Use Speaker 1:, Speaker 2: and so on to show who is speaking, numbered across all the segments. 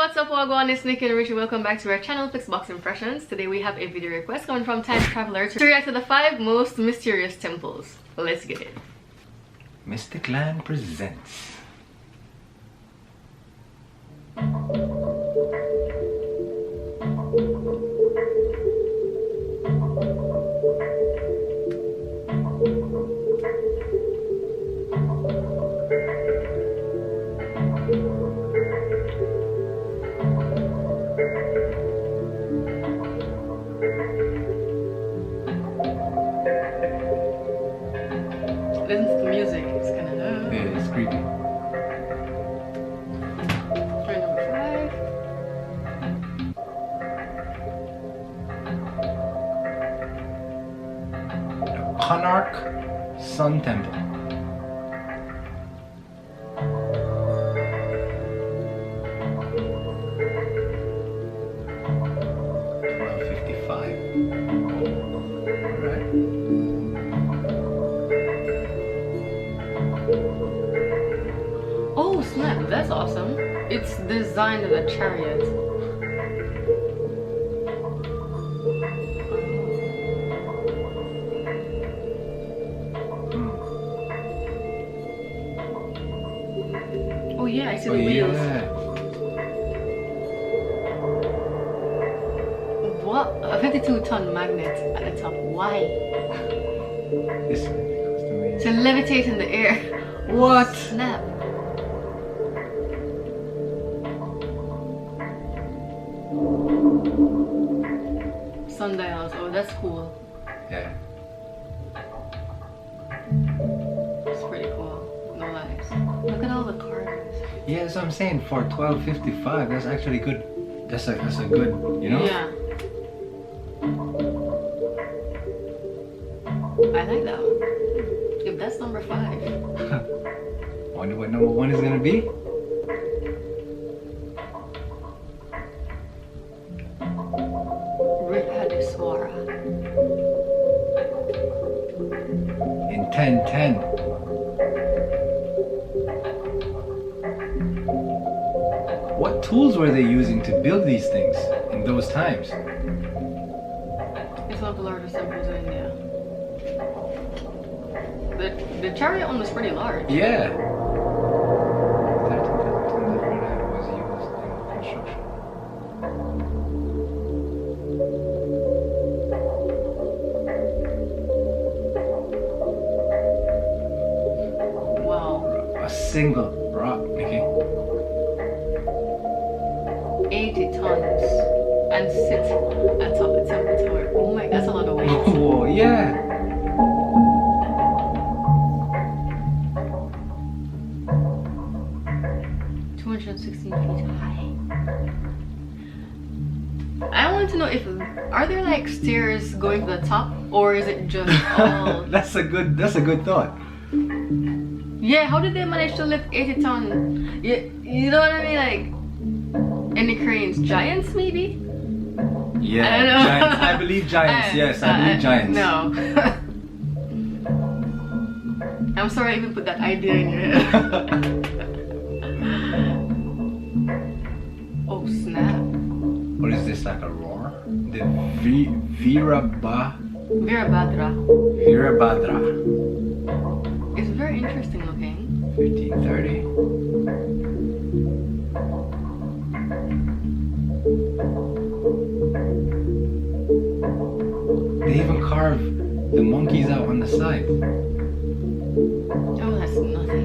Speaker 1: what's up, Wagwan? It's Nikki and Richie. Welcome back to our channel, FlixBox Impressions. Today we have a video request coming from Time Traveler to react to the 5 most mysterious temples. Let's get it.
Speaker 2: Mystic Land presents.
Speaker 1: Listen to the music, it's kind of
Speaker 2: Yeah, it's creepy.
Speaker 1: Try number 5.
Speaker 2: The Konark Sun Temple.
Speaker 1: Oh snap, that's awesome. It's designed as a chariot. Oh yeah, I see the wheels.
Speaker 2: Yeah.
Speaker 1: What? A 52-ton magnet at the top. Why?
Speaker 2: This goes to me.
Speaker 1: To levitate in the air.
Speaker 2: What?
Speaker 1: Snap. Sundials. Oh, that's cool.
Speaker 2: Yeah.
Speaker 1: It's pretty cool. No lies. Look at all the carvings.
Speaker 2: Yeah, that's what I'm saying. For $12.55, that's actually good. That's a good, you know?
Speaker 1: Yeah. I like that one. If that's number 5.
Speaker 2: Wonder what number 1 is gonna be? In 1010. What tools were they using to build these things in those times?
Speaker 1: It's one of the largest temples in India. The chariot one was pretty large.
Speaker 2: Yeah. 13,000 was used in construction.
Speaker 1: Wow.
Speaker 2: A single rock, Nikki.
Speaker 1: 80 tons and sit atop the temple tower. Oh my, that's a lot of weight.
Speaker 2: Oh, yeah.
Speaker 1: Feet high. I want to know if are there like stairs going to the top, or is it just all?
Speaker 2: That's a good thought.
Speaker 1: Yeah, how did they manage to lift 80 tons? You know what I mean? Like any cranes, giants maybe?
Speaker 2: Yeah,
Speaker 1: I don't know.
Speaker 2: Giants. I believe giants. Yes, I believe giants.
Speaker 1: No. I'm sorry I even put that idea in your head. Oh snap.
Speaker 2: What is this, like a roar? The Virabhadra.
Speaker 1: It's very interesting looking.
Speaker 2: 1530. They even carve the monkeys out on the side.
Speaker 1: Oh, that's nothing.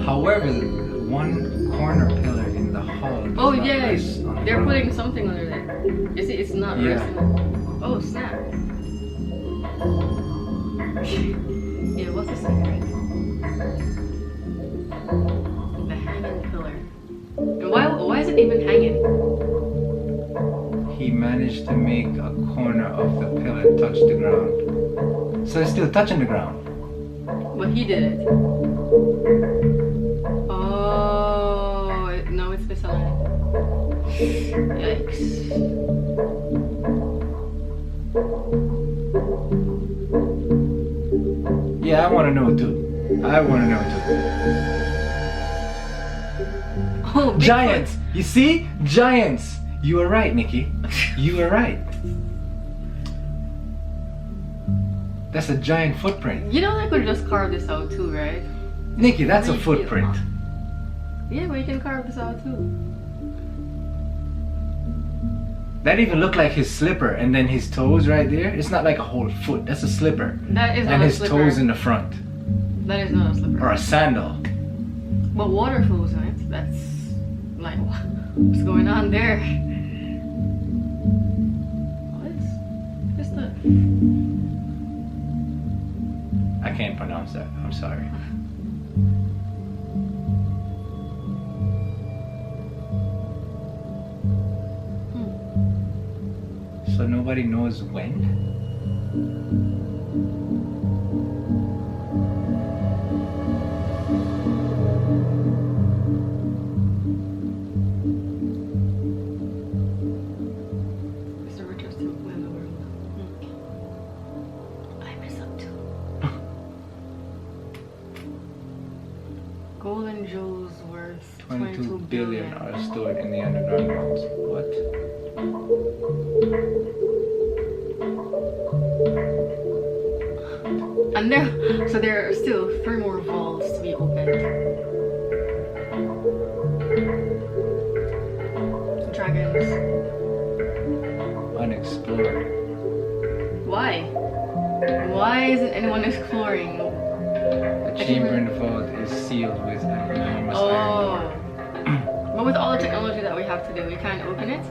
Speaker 2: However, one corner pillar in the hall.
Speaker 1: Oh yeah, they're
Speaker 2: ground.
Speaker 1: putting something under there. You see, it's not resting. Oh snap. Yeah, what's the secret? The hanging pillar. And why is it even hanging?
Speaker 2: He managed to make a corner of the pillar touch the ground. So it's still touching the ground.
Speaker 1: But he did it. Oh, no, it's misaligned. Yikes.
Speaker 2: Yeah, I want to know too. I want to know too.
Speaker 1: Oh, Bigfoot.
Speaker 2: Giants! You see? Giants! You were right, Nikki. You were right. That's a giant footprint.
Speaker 1: You know, I could just carve this out too, right?
Speaker 2: Nikki, that's a footprint.
Speaker 1: Yeah, but you can carve this out too.
Speaker 2: That even looked like his slipper, and then his toes right there. It's not like a whole foot. That's a slipper.
Speaker 1: That is not
Speaker 2: and
Speaker 1: a
Speaker 2: his
Speaker 1: slipper.
Speaker 2: toes in the front.
Speaker 1: That is not a slipper.
Speaker 2: Or a sandal.
Speaker 1: But water flows on it. That's like, what's going on there? What's the?
Speaker 2: I can't pronounce that. I'm sorry. So nobody knows when?
Speaker 1: It's the richest temple in the world. I mess up too. Gold and jewels worth
Speaker 2: 22 billion are stored in the underground vaults. What?
Speaker 1: And there are still 3 more vaults to be opened. Dragons.
Speaker 2: Unexplored.
Speaker 1: Why? Why isn't anyone exploring?
Speaker 2: The chamber in the vault is sealed with an enormous iron door.
Speaker 1: But with all the technology that we have today, we can't open it.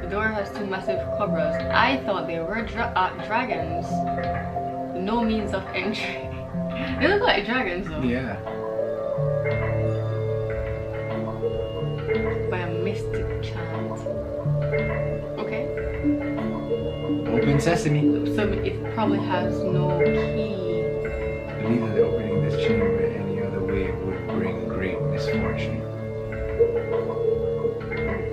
Speaker 1: The door has 2 massive cobras. I thought they were dragons. No means of entry. They look like dragons though.
Speaker 2: Yeah.
Speaker 1: By a mystic chant. Okay.
Speaker 2: Open sesame.
Speaker 1: So it probably has no key.
Speaker 2: I believe that opening this chamber any other way would bring great misfortune.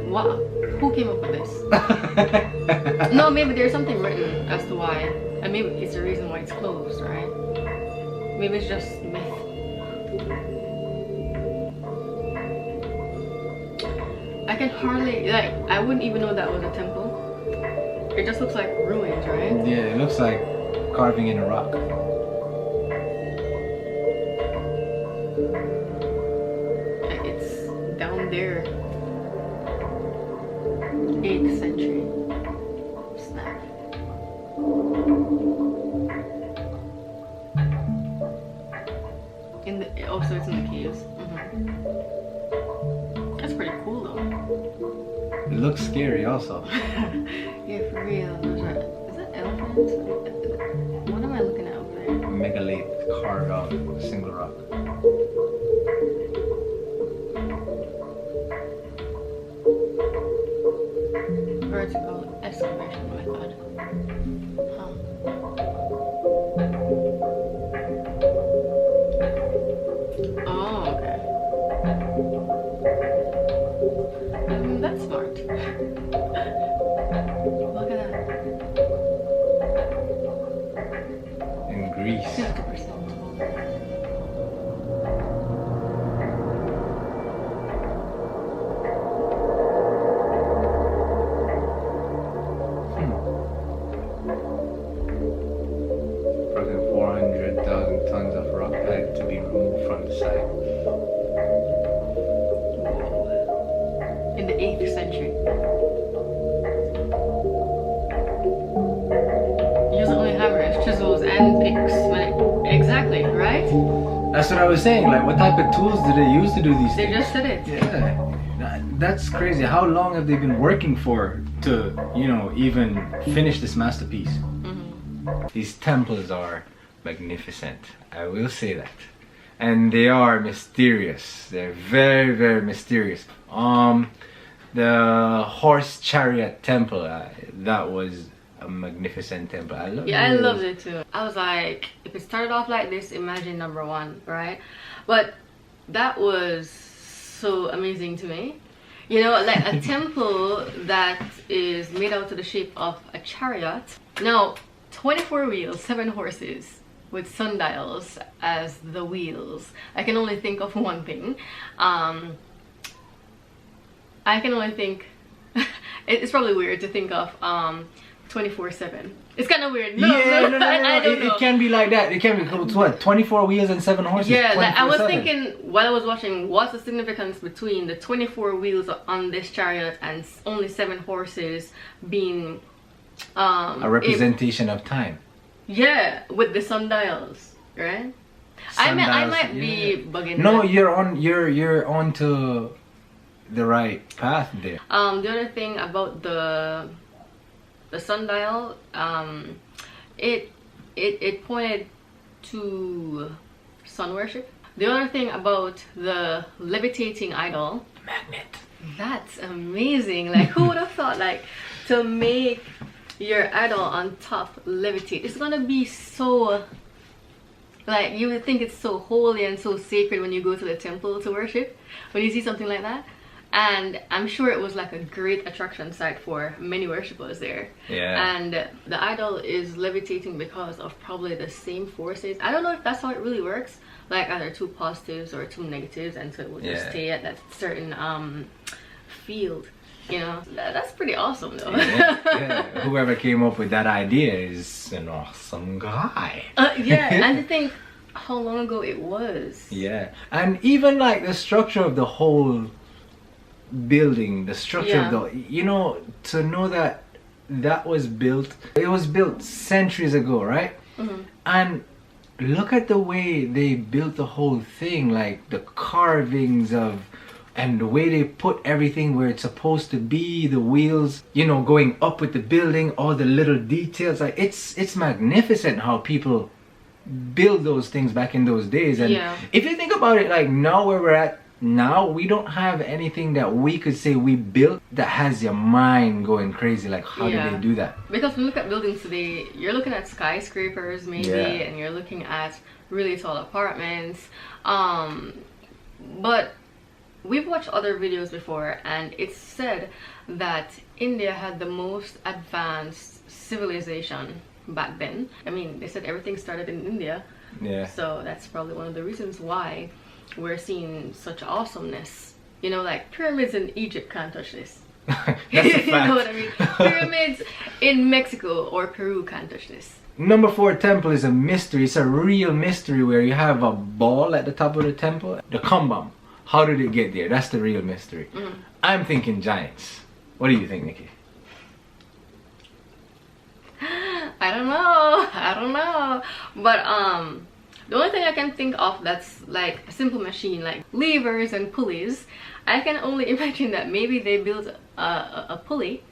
Speaker 1: What? Who came up with this? No, maybe there's something written as to why. And maybe it's the reason why it's closed, right? Maybe it's just myth. I can hardly, like, I wouldn't even know that was a temple. It just looks like ruins, right?
Speaker 2: Yeah, it looks like carving in a rock.
Speaker 1: It's down there. 8th century. Snap. So it's in the caves. That's pretty cool though.
Speaker 2: It looks scary also.
Speaker 1: Yeah, for real. Is that elephants? What am I looking at over there?
Speaker 2: Megalith carved out of a single rock.
Speaker 1: Vertical excavation method. Huh. Oh, okay. That's smart. Look at that.
Speaker 2: In Greece.
Speaker 1: 50%.
Speaker 2: Approximately 400,000 tons of rock had to be removed from the site.
Speaker 1: In the 8th century. Using only hammers, chisels, and picks. Exactly, right?
Speaker 2: That's what I was saying. Like, what type of tools do they use to do these
Speaker 1: They
Speaker 2: things?
Speaker 1: just did it.
Speaker 2: Yeah, that's crazy. How long have they been working for to, you know, even finish this masterpiece? These temples are magnificent. I will say that. And they are mysterious. They're very, very mysterious. The horse chariot temple, that was a magnificent temple. I love it.
Speaker 1: Yeah, I loved it too. I was like, if it started off like this, imagine number 1, right? But that was so amazing to me. You know, like a temple that is made out to the shape of a chariot. Now, 24 wheels, 7 horses. with sundials as the wheels, I can only think of one thing. I can only think it's probably weird to think of 24/7. It's kind of weird. No, I don't know.
Speaker 2: It can be like that. It can be what, 24 wheels and 7 horses.
Speaker 1: Yeah, like I was thinking while I was watching, what's the significance between the 24 wheels on this chariot and only 7 horses being
Speaker 2: a representation of time.
Speaker 1: Yeah, with the sundials, right? I might be bugging.
Speaker 2: No, you're on to the right path there.
Speaker 1: The other thing about the sundial, it pointed to sun worship. The other thing about the levitating idol,
Speaker 2: magnet.
Speaker 1: That's amazing. Like, who would have thought, like, to make your idol on top levitate? It's gonna be so, like, you would think it's so holy and so sacred when you go to the temple to worship, when you see something like that. And I'm sure it was like a great attraction site for many worshippers there.
Speaker 2: Yeah.
Speaker 1: And the idol is levitating because of probably the same forces. I don't know if that's how it really works, like either 2 positives or 2 negatives, and so it will just stay at that certain field. You know, that's pretty awesome though.
Speaker 2: Yeah. Whoever came up with that idea is an awesome guy.
Speaker 1: Yeah, and to think how long ago it was.
Speaker 2: Yeah, and even like the structure of the whole building, the structure of the, you know, to know that that was built, it was built centuries ago, right? And look at the way they built the whole thing, like the carvings of, and the way they put everything where it's supposed to be, the wheels, you know, going up with the building, all the little details. Like it's magnificent how people build those things back in those days. And if you think about it, like now where we're at now, we don't have anything that we could say we built that has your mind going crazy. Like, how did they do that? Because
Speaker 1: when you look at buildings today, you're looking at skyscrapers maybe, and you're looking at really tall apartments. But we've watched other videos before, and it's said that India had the most advanced civilization back then. I mean, they said everything started in India. Yeah. So that's probably one of the reasons why we're seeing such awesomeness. You know, like pyramids in Egypt can't touch this.
Speaker 2: That's a fact.
Speaker 1: You know what I mean? Pyramids in Mexico or Peru can't touch this.
Speaker 2: Number 4 temple is a mystery. It's a real mystery where you have a ball at the top of the temple. The kumbam. How did it get there? That's the real mystery. I'm thinking giants. What do you think, Nikki?
Speaker 1: I don't know. But the only thing I can think of that's like a simple machine, like levers and pulleys, I can only imagine that maybe they built a pulley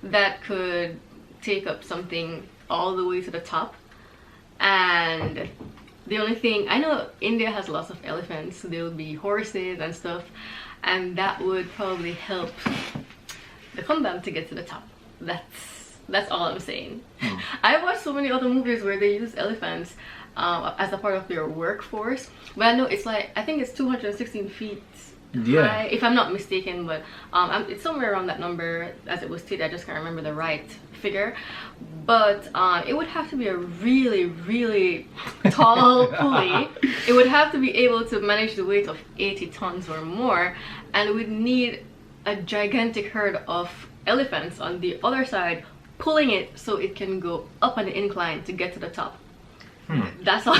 Speaker 1: that could take up something all the way to the top. And the only thing, I know India has lots of elephants, so there will be horses and stuff, and that would probably help the kumbam to get to the top. That's all I'm saying. I've watched so many other movies where they use elephants as a part of their workforce, but I know it's like, I think it's 216 feet high, if I'm not mistaken, but it's somewhere around that number as it was stated. I just can't remember the right figure, but it would have to be a really tall pulley. It would have to be able to manage the weight of 80 tons or more, and we'd need a gigantic herd of elephants on the other side pulling it so it can go up on the incline to get to the top. That's all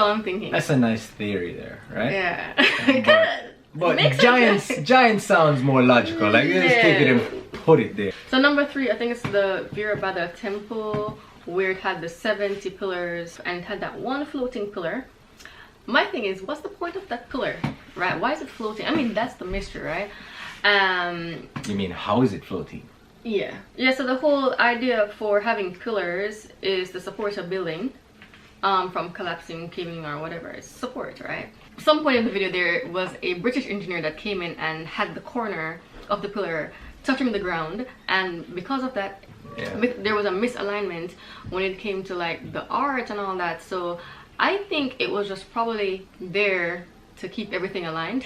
Speaker 1: I'm thinking.
Speaker 2: That's a nice theory there, right?
Speaker 1: Yeah.
Speaker 2: But giant sounds more logical. Like, let's take it and put it there.
Speaker 1: So number 3, I think it's the Virabhadra temple, where it had the 70 pillars and it had that one floating pillar. My thing is, what's the point of that pillar, right? Why is it floating? I mean, that's the mystery, right?
Speaker 2: You mean, how is it floating?
Speaker 1: Yeah, so the whole idea for having pillars is to support a building from collapsing, caving, or whatever. It's support, right? Some point in the video there was a British engineer that came in and had the corner of the pillar touching the ground, and because of that there was a misalignment when it came to like the art and all that. So I think it was just probably there to keep everything aligned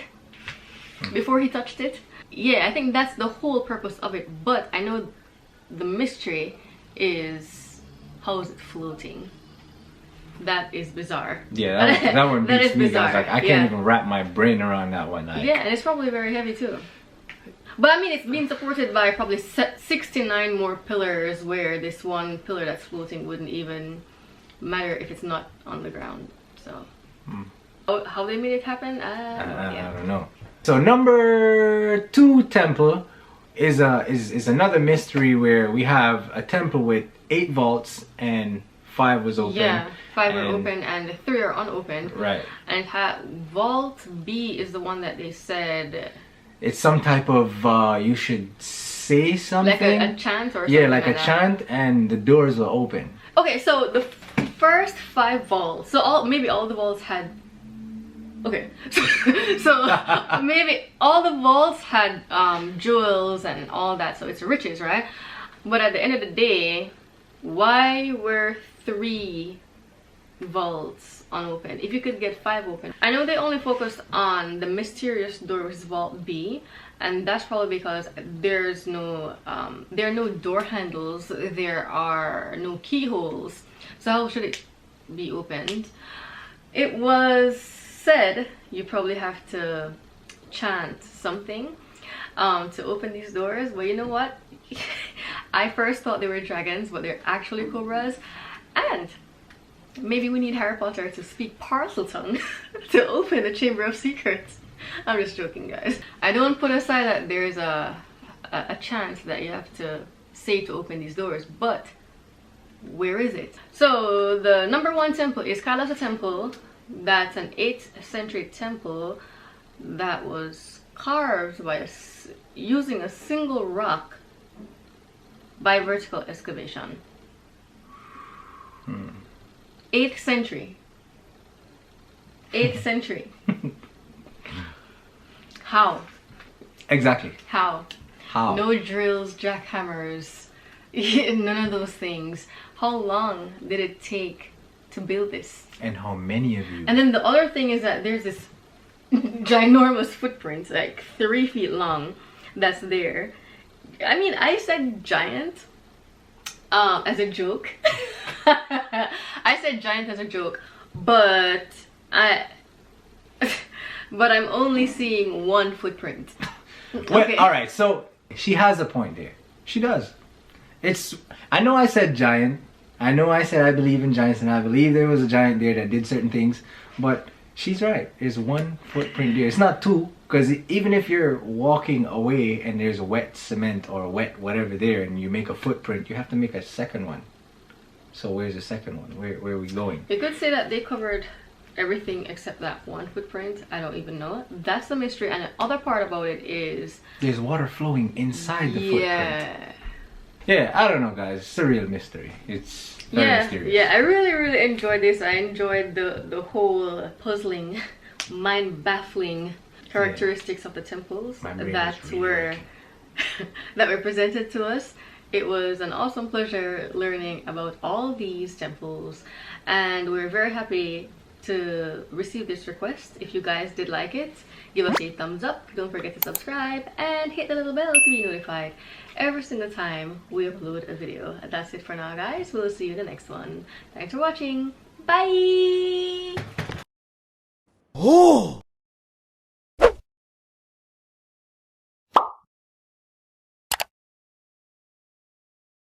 Speaker 1: before he touched it. Yeah, I think that's the whole purpose of it, but I know the mystery is, how is it floating? that is bizarre.
Speaker 2: Yeah, that one
Speaker 1: That
Speaker 2: beats
Speaker 1: is
Speaker 2: me.
Speaker 1: bizarre.
Speaker 2: Guys. Like, I can't even wrap my brain around that one. Like,
Speaker 1: yeah, and it's probably very heavy too. But I mean, it's being supported by probably 69 more pillars, where this one pillar that's floating wouldn't even matter if it's not on the ground. So, how they made it happen?
Speaker 2: I don't know. So number 2 temple is another mystery, where we have a temple with 8 vaults and 5 was open.
Speaker 1: Yeah, 5 are open and 3 are unopened.
Speaker 2: Right.
Speaker 1: And vault B is the one that they said.
Speaker 2: It's some type of you should say something.
Speaker 1: Like a chant or something.
Speaker 2: Yeah, like a chant, and the doors will open.
Speaker 1: Okay, so the first 5 vaults. So maybe all the vaults had. Okay, so maybe all the vaults had jewels and all that, so it's riches, right? But at the end of the day, why were 3 vaults unopened if you could get 5 open? I know they only focused on the mysterious door, which is vault B, and that's probably because there's no there are no door handles, there are no keyholes, so how should it be opened? It was said you probably have to chant something to open these doors, but you know what? I first thought they were dragons, but they're actually cobras, and maybe we need Harry Potter to speak Parseltongue to open the Chamber of Secrets. I'm just joking, guys. I don't put aside that there's a chance that you have to say to open these doors, but where is it? So the number 1 temple is Kailasa Temple. That's an 8th century temple that was carved by using a single rock by vertical excavation. 8th century. 8th century. How?
Speaker 2: Exactly.
Speaker 1: How?
Speaker 2: How?
Speaker 1: No drills, jackhammers, none of those things. How long did it take to build this?
Speaker 2: And how many of you?
Speaker 1: And then the other thing is that there's this ginormous footprint, like 3 feet long, that's there. I mean, I said giant as a joke. I said giant as a joke, but I'm only seeing 1 footprint.
Speaker 2: Well,
Speaker 1: Okay.
Speaker 2: all right, so she has a point there. She does. I know I said giant. I know I said I believe in giants, and I believe there was a giant there that did certain things, but she's right. There's 1 footprint there. It's not 2, because even if you're walking away and there's wet cement or wet whatever there, and you make a footprint, you have to make a second one. So where's the second one? Where are we going?
Speaker 1: You could say that they covered everything except that 1 footprint. I don't even know. That's the mystery. And the other part about it is
Speaker 2: There's water flowing inside the footprint.
Speaker 1: yeah.
Speaker 2: Yeah, I don't know, guys. It's a real mystery. It's very mysterious.
Speaker 1: Yeah, I really enjoyed this. I enjoyed the whole puzzling, mind-baffling characteristics of the temples that were that were presented to us. It was an awesome pleasure learning about all these temples, and we're very happy to receive this request. If you guys did like it, give us a thumbs up. Don't forget to subscribe and hit the little bell to be notified every single time we upload a video. That's it for now, guys. We'll see you in the next one. Thanks for watching. Bye.
Speaker 3: Oh!